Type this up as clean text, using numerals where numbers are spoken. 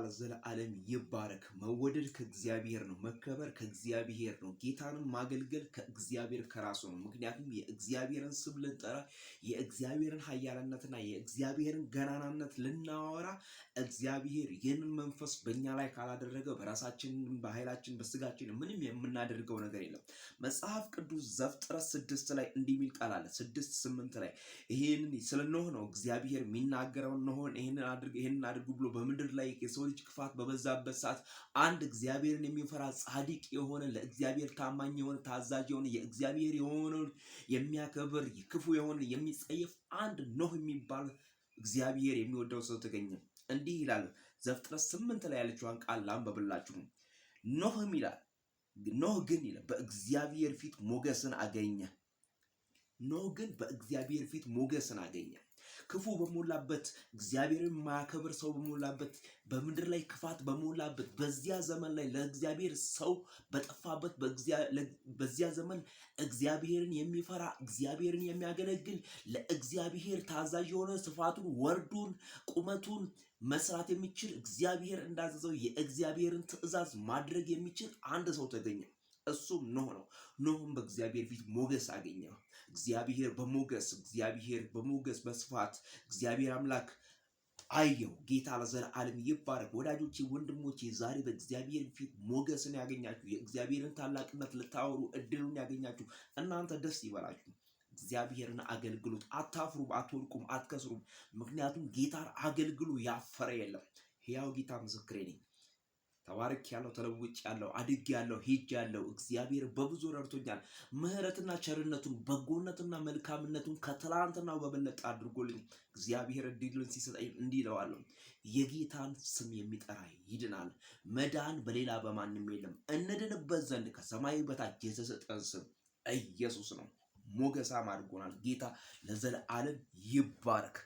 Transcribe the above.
ለዘለዓለም ይባረክ። መወደድ ከእግዚአብሔር ነው። መከበር ከእግዚአብሔር ነው። ጌታንም ማገልገል ከእግዚአብሔር ከራሱ ነው። ምክንያቱም የእግዚአብሔርን ስም ልንጠራ የእግዚአብሔርን ኃያልነትና የእግዚአብሔርን ገናናነት ልናወራ እግዚአብሔር ይህንን መንፈስ በእኛ ላይ ካላደረገ በራሳችን በኃይላችን በስጋችን ምንም የምናደርገው ነገር የለም። መጽሐፍ ቅዱስ ዘፍጥረት 6 ላይ እንዲህ የሚል ቃል አለ። 6:8 ላይ ይሄንን ስለ ኖህ ነው እግዚአብሔር የሚናገረው። ኖህን ይሄንን አድርጉ ብሎ በምድር ላይ የሰው ልጅ ክፋት በበዛበት ሰዓት አንድ እግዚአብሔርን የሚፈራ ጻድቅ የሆነ ለእግዚአብሔር ታማኝ የሆነ ታዛዥ የሆነ የእግዚአብሔር የሆነውን የሚያከብር ክፉ የሆነ የሚጸየፍ አንድ ኖህ የሚባል እግዚአብሔር የሚወደው ሰው ተገኘ። እንዲህ ይላል ዘፍጥረት 8 ላይ ያለችውን ቃል ላንብብላችሁ። ኖህም ይላል ኖህ ግን ይላል በእግዚአብሔር ፊት ሞገስን አገኘ። ኖህ ግን በእግዚአብሔር ፊት ሞገስን አገኘ። ክፉ በሞላበት እግዚአብሔርን ማያከብር ሰው በሞላበት በምድር ላይ ክፋት በሞላበት በዚያ ዘመን ላይ ለእግዚአብሔር ሰው በጠፋበት በዚያ ዘመን እግዚአብሔርን የሚፈራ እግዚአብሔርን የሚያገለግል ለእግዚአብሔር ታዛዥ የሆነ ስፋቱን ወርዱን ቁመቱን መስራት የሚችል እግዚአብሔር እንዳዘዘው የእግዚአብሔርን ትእዛዝ ማድረግ የሚችል አንድ ሰው ተገኘ። እሱም ኖህ ነው። ኖህም በእግዚአብሔር ፊት ሞገስ አገኘ። እግዚአብሔር በሞገስ በስፋት እግዚአብሔር አምላክ አየው። ጌታ ለዘለዓለም ይባረክ። ወዳጆቼ ወንድሞቼ፣ ዛሬ በእግዚአብሔር ፊት ሞገስን ያገኛችሁ የእግዚአብሔርን ታላቅነት ልታወሩ እድሉን ያገኛችሁ እናንተ ደስ ይበላችሁ። እግዚአብሔርን አገልግሉት። አታፍሩም፣ አትወድቁም፣ አትከስሩም። ምክንያቱም ጌታን አገልግሉ፣ ያፈረ የለም። ሕያው ጌታ ምስክሬ ነኝ። ተባረክ ያለው ተለውጭ ያለው አድግ ያለው ሄጅ ያለው እግዚአብሔር በብዙ ረድቶኛል። ምህረትና ቸርነቱን በጎነትና መልካምነቱን ከትላንትናው በበለጠ አድርጎልኝ እግዚአብሔር እድልን ሲሰጠኝ እንዲህ እለዋለሁ፣ የጌታን ስም የሚጠራ ይድናል። መዳን በሌላ በማንም የለም። እንድንበት ዘንድ ከሰማይ በታች የተሰጠን ስም ኢየሱስ ነው። ሞገሳም አድርጎናል። ጌታ ለዘለዓለም ይባረክ።